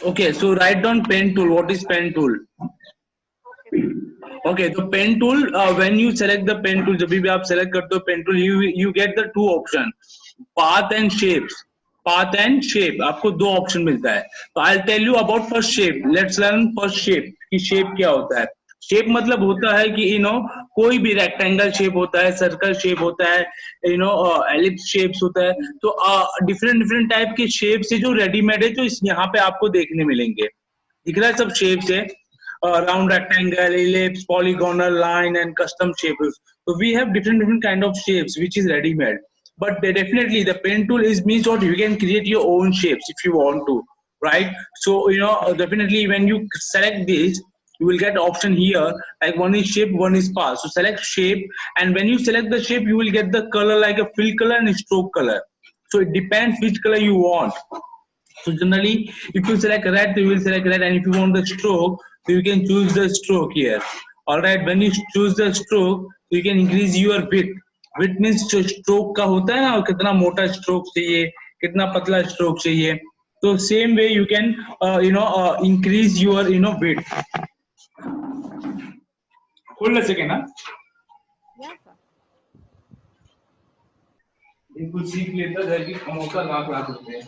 Okay, so write down pen tool. What is pen tool? Okay, sir. Okay, so pen tool, when you select the pen tool, जब भी आप select करते हो pen tool, you get the two option, path and shapes. Path and shape, आपको दो option मिलता है. तो I'll tell you about first shape. Let's learn first shape कि shape क्या होता है. शेप मतलब होता है कि कोई भी रेक्टेंगल शेप होता है, सर्कल शेप होता है, एलिप्स शेप्स होता है. तो डिफरेंट डिफरेंट टाइप के शेप्स है जो रेडीमेड है, जो इस यहाँ पे आपको देखने मिलेंगे. दिख रहा है सब शेप्स है. Round rectangle, ellipse, polygonal, line, and custom shapes. So we have different kind of shapes which is ready made. But definitely the pen tool is means what you can create your own shapes if you want to, right? So definitely when you select this, you will get option here like one is shape, one is path. So select shape, and when you select the shape, you will get the color like a fill color and a stroke color. So it depends which color you want. So generally, if you select red, you will select red, and if you want the stroke, you can choose the stroke here. All right. When you choose the stroke, you can increase your width. Width means जो stroke का होता है ना, कितना मोटा stroke चाहिए, कितना पतला stroke चाहिए. So same way you can increase your width. Hold a second, ना. Yeah, sir. इनको सीख लेता है कि समोसा लाख लाख रुपए.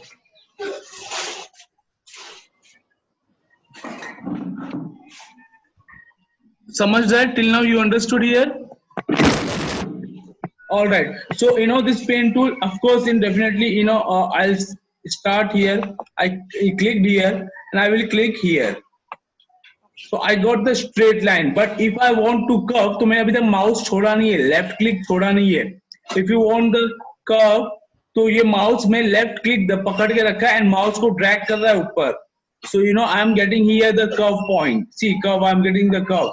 समझ रहा है? Till now you understood here? All right. So this pen tool, of course, in definitely I'll start here. I clicked here and I will click here. So I got the straight line. But if I want to curve, तो मैंने अभी तक mouse छोड़ा नहीं है, left click छोड़ा नहीं है. If you want the curve, तो ये माउस में लेफ्ट क्लिक पकड़ के रखा है एंड माउस को ड्रैग कर रहा है ऊपर. So I am getting here the curve point. See curve, I am getting the curve.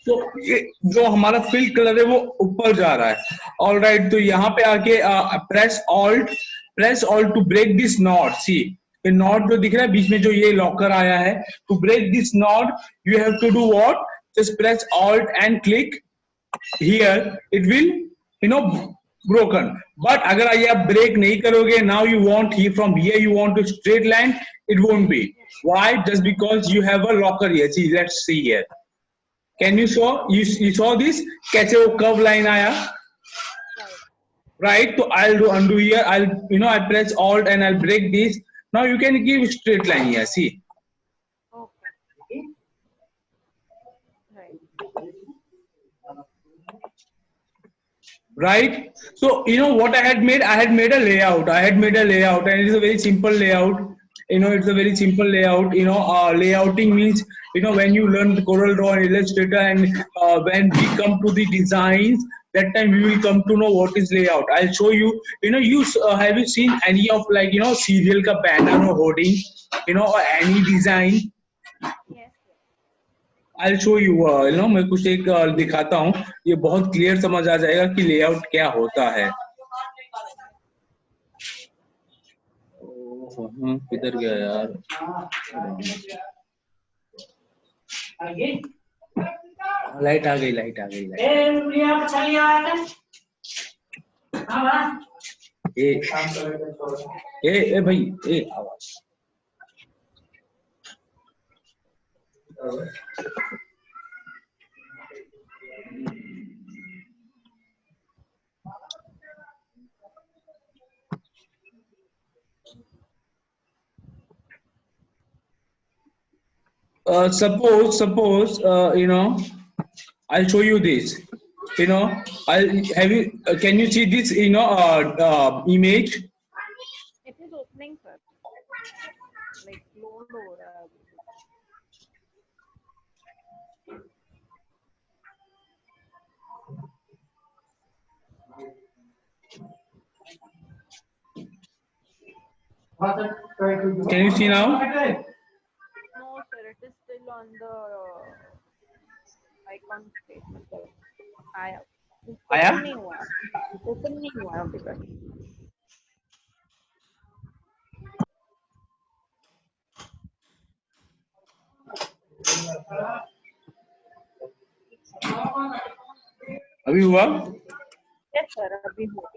तो ये जो हमारा फिल कलर है वो ऊपर जा रहा है. All right. तो यहाँ पे आके press alt to break this knot. See ये नॉट जो दिख रहा है बीच में, जो ये लॉकर आया है, to break this not you have to do what, just press alt and click here, it will broken. But अगर ये आप ब्रेक नहीं करोगे, now you want here from here you want to straight line, it won't be. Why? Just because you have a locker here. See, let's see here. Can you saw you saw this कैसे वो curve line आया, Right. right? So I'll do undo here. I press alt and I'll break this. Now you can give straight line here. See, Okay. Right. right? So what I had made? I had made a layout. And it is a very simple layout. It's a very simple layout. Layouting means when you learn the Corel Draw and Illustrator, and when we come to the designs, that time we will come to know what is layout. I'll show you. Have you seen any of serial ka banner or hoarding? Or any design. Yes. I'll show you. मैं कुछ एक दिखाता हूँ. ये बहुत clear समझ आ जाएगा कि लेआउट क्या होता है. किधर गया यार? लाइट आ गई. ए भाई, ए आवाज. Suppose I'll show you this. I'll have you. Can you see this? Image. It is opening, sir. Like load हो रहा है अभी. Can you see now? No, sir. It is still on the icon state. मतलब आया. आया? Open नहीं हुआ. Open नहीं हुआ अभी तक. अभी हुआ? Yes, sir. अभी हुआ.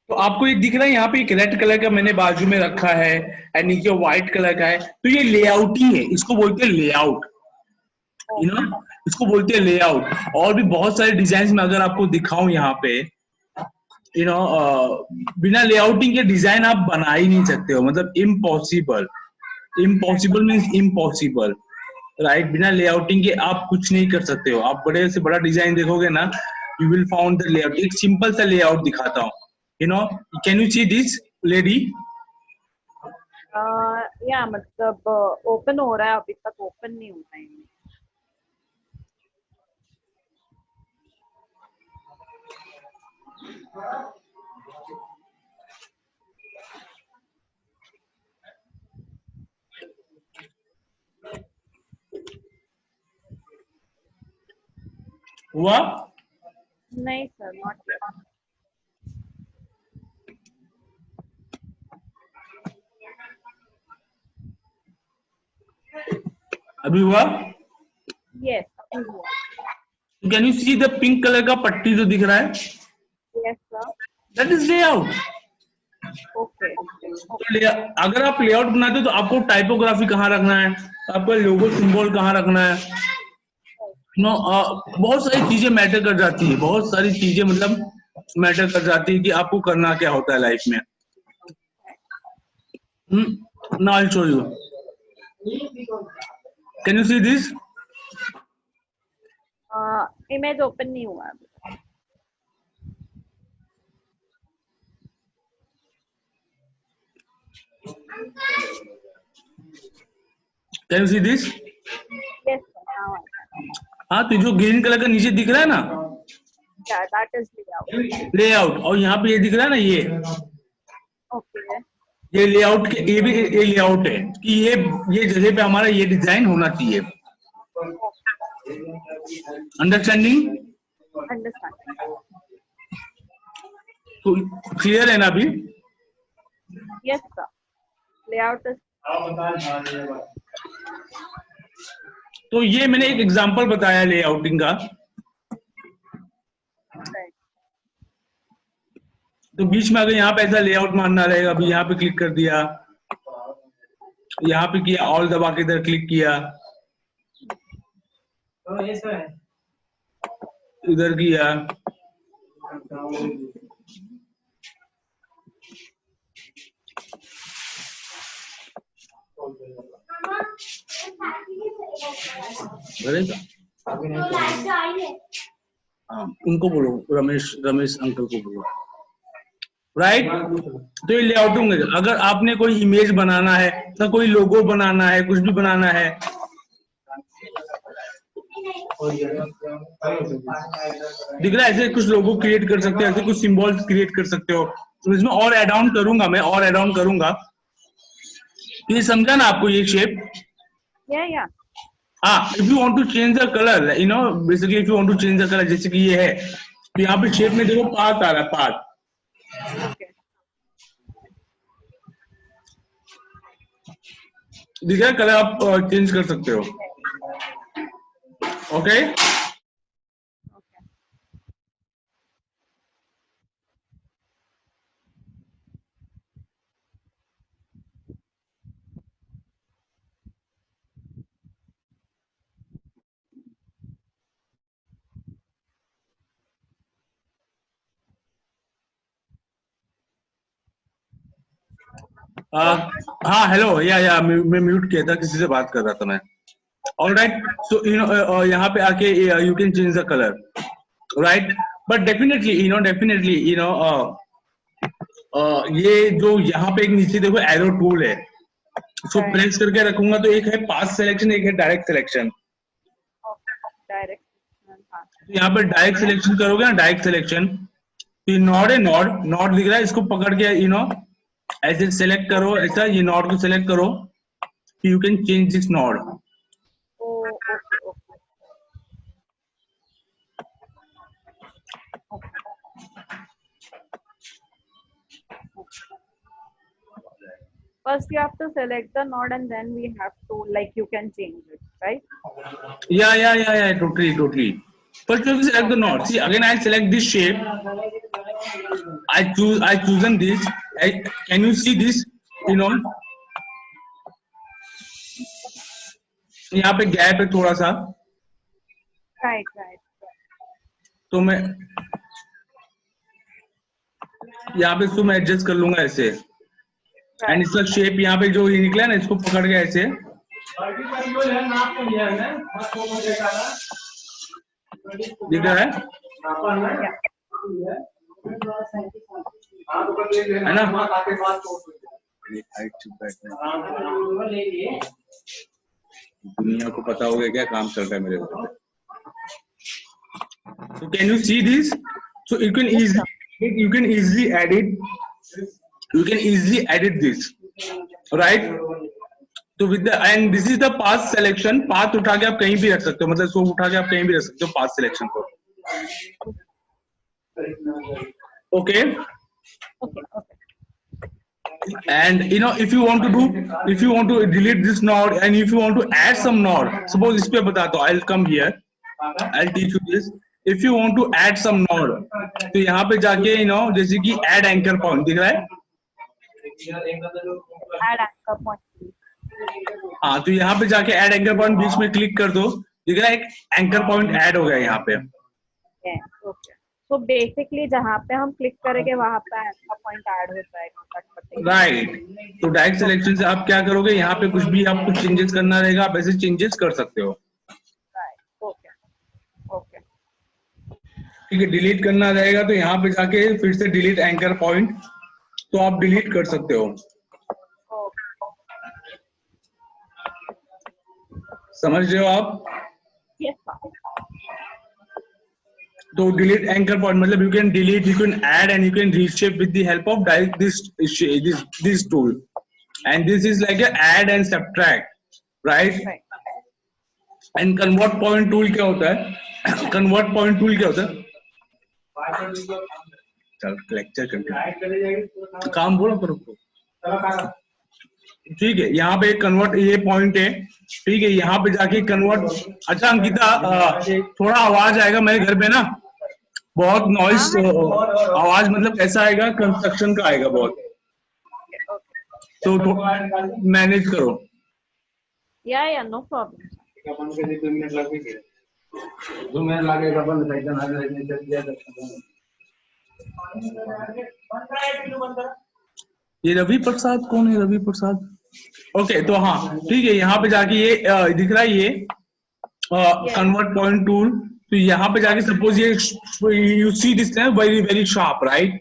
तो आपको ये दिख रहा है यहाँ पे एक रेड कलर का मैंने बाजू में रखा है एंड नीचे व्हाइट कलर का है, तो ये लेआउट ही है, इसको बोलते हैं लेआउट, यू नो, इसको बोलते हैं लेआउट। और भी बहुत सारे डिजाइन में अगर आपको दिखाऊं यहाँ पे, यू नो, बिना लेआउटिंग के डिजाइन आप बना ही नहीं सकते हो, मतलब impossible, impossible means impossible, right. बिना लेआउटिंग के आप कुछ नहीं कर सकते हो। आप बड़े से बड़ा डिजाइन देखोगे ना, you will found the layout. एक सिंपल सा लेआउट दिखाता हूँ, you know, can you see this lady? या मतलब ओपन हो रहा है, अभी तक ओपन नहीं होता है। हुआ? नहीं सर, नॉट येट। अभी हुआ? यस, अभी हुआ। Can you see the pink colour का पट्टी जो दिख रहा है? Yes sir. That is layout. Okay. तो अगर आप लेआउट बनाते हो तो आपको टाइपोग्राफी कहाँ रखना है, आपका लोगो सिंबल कहाँ रखना है, नो, बहुत सारी चीजें मैटर कर जाती है, बहुत सारी चीजें मतलब मैटर कर जाती है कि आपको करना क्या होता है लाइफ में। Now I show you, can you see this? Image open नहीं हुआ अभी। Can you see this? Yes sir, now हाँ, तो जो ग्रीन कलर का नीचे दिख रहा है ना, दैट इज लेआउट। लेआउट, और यहाँ पे ये दिख रहा है ना, ओके। ये लेआउट के, ये भी ये लेआउट है कि ये जगह पे हमारा ये डिजाइन होना चाहिए। अंडरस्टैंडिंग? अंडरस्टैंड। तो क्लियर है ना अभी? Yes sir, layout is. तो ये मैंने एक एग्जांपल बताया लेआउटिंग का। तो बीच में अगर यहाँ पे ऐसा लेआउट मानना रहेगा, अभी यहाँ पे क्लिक कर दिया, यहाँ पे किया, ऑल दबा के इधर क्लिक किया, इधर किया, उनको बोलो, रमेश अंकल को बोलो, राइट। तो ये लेआउट होंगे। अगर आपने कोई इमेज बनाना है, तो कोई लोगो बनाना है, कुछ भी बनाना है, दिख रहा है, ऐसे कुछ लोगो क्रिएट कर सकते हो, ऐसे कुछ सिंबल्स क्रिएट कर सकते हो। तो इसमें और एड ऑन करूंगा मैं, और एड ऑन करूंगा। ये समझा ना आपको ये शेप? या हाँ, if you want to change the colour, you know, basically if you want to change the colour, जैसे कि ये है, तो यहाँ पे शेप में देखो पाथ आ रहा है, पाथ। ओके। दिख रहा है, कलर आप चेंज कर सकते हो। ओके, हाँ, हेलो, या मैं म्यूट किया था, किसी से बात कर रहा था मैं। ऑलराइट, सो यू नो, यहाँ पे आके you can change the colour, right. But definitely, you know, ये जो यहाँ पे एक नीचे देखो एरो टूल है, सो प्रेस करके रखूंगा तो एक है पाथ सिलेक्शन, एक है डायरेक्ट सिलेक्शन। डायरेक्ट। तो यहाँ पे डायरेक्ट सिलेक्शन करोगे ना, डायरेक्ट सिलेक्शन, तो ये नॉड है, नॉड दिख रहा है, इसको पकड़ के यू नो ऐसे सेलेक्ट करो, ऐसा ये नॉड को सेलेक्ट करो, you can change this node. First, you have to select the node, and then we have to, like, you can change it, right? Yeah, totally. First you have to select the node. See, again I select this shape. I chosen this. Can you see this? You know, यहाँ पे gap है थोड़ा सा, Right, right. तो मैं यहाँ पे इसको मैं एडजस्ट कर लूंगा ऐसे, एंड Right. इसका शेप यहाँ पे जो ये निकला है ना, इसको पकड़ के ऐसे दिख रहा है Yeah. है ना? दुनिया को पता होगा क्या काम चल रहा है मेरे को. So can you see this? So you can easily edit. You can easily edit this, right? तो with the and this is the path selection. Path उठा के आप कहीं भी रख सकते हो, मतलब इसको उठा के आप कहीं भी रख सकते हो path selection को. Okay. Okay, okay. And you know, if you want to delete this node and if you want to add some node, suppose इस पे बताता हूँ. I'll come here. I'll teach you this. If you want to add some node, तो यहाँ पे जाके you know, जैसे कि add anchor point दिख रहा है. Add anchor point. हाँ, तो यहाँ पे जाके add anchor point बीच में क्लिक कर दो, दिख रहा है एक anchor point add हो गया यहाँ पे. Yeah, okay. So basically जहाँ पे हम क्लिक करेंगे वहाँ पे anchor point add हो जाएगा that particular. राइट. तो डायरेक्ट सिलेक्शन से आप क्या करोगे, यहाँ पे कुछ भी आपको चेंजेस करना रहेगा, आप ऐसे चेंजेस कर सकते हो. Right. Okay. Okay. ठीक है, डिलीट करना रहेगा तो यहाँ पे जाके फिर से डिलीट एंकर पॉइंट, तो आप डिलीट कर सकते हो. Okay. समझ रहे हो आप? Yes, sir. तो डिलीट एंकर पॉइंट मतलब you can delete, you can add and you can reshape with the help of direct this tool. And this is like add and subtract, right? Right. And convert point tool क्या होता है? Convert point tool क्या होता है? चल lecture करके काम बोलो करो. ठीक है, यहाँ पे कन्वर्ट ये पॉइंट है. ठीक है, यहाँ पे जाके कन्वर्ट. अच्छा अंकिता, थोड़ा आवाज आएगा मेरे घर पे ना, बहुत नॉइस आवाज, मतलब कैसा आएगा, कंस्ट्रक्शन का आएगा बहुत, Okay. Okay. तो मैनेज करो. Yeah, yeah, no problem. ये रवि प्रसाद कौन है? रवि प्रसाद. ओके, तो हाँ ठीक है, यहाँ पे जाके ये दिख रहा है ये कन्वर्ट पॉइंट टूल. तो यहाँ पे जाके सपोज ये you see this very very sharp, right?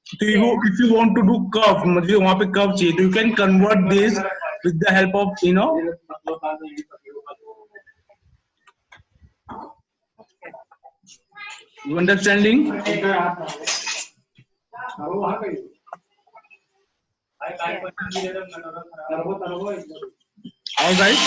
तो if you want to do curve, मतलब वहां पे कर्व चाहिए, तो you can convert this with the help of you know, you understanding? All right.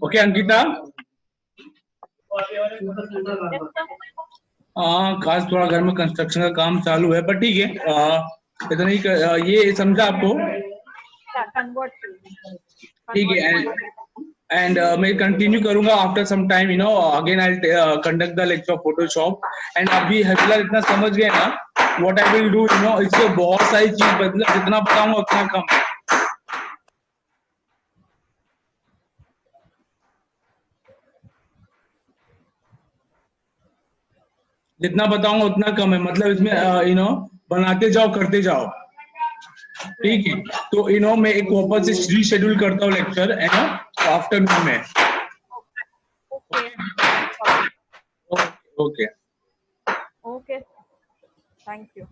Okay Ankita, Yes, sir. खास थोड़ा घर में कंस्ट्रक्शन का काम चालू है, पर ठीक है, इतना ही ये समझा आपको? Yeah, convert to ठीक convert है, point. एंड मैं कंटिन्यू करूंगा after some time, again I conduct the lecture Photoshop. And अभी फिलहाल इतना समझ गए ना, व्हाट आई विल डू, इससे बहुत सारी चीज मतलब जितना बताऊंगा उतना कम है। जितना बताऊंगा उतना कम है, मतलब इसमें बनाते जाओ करते जाओ, ठीक है? तो मैं एक वापस से रीशेड्यूल करता हूँ लेक्चर, है ना, आफ्टरनून में। Okay, no problem. Okay okay. Okay, thank you.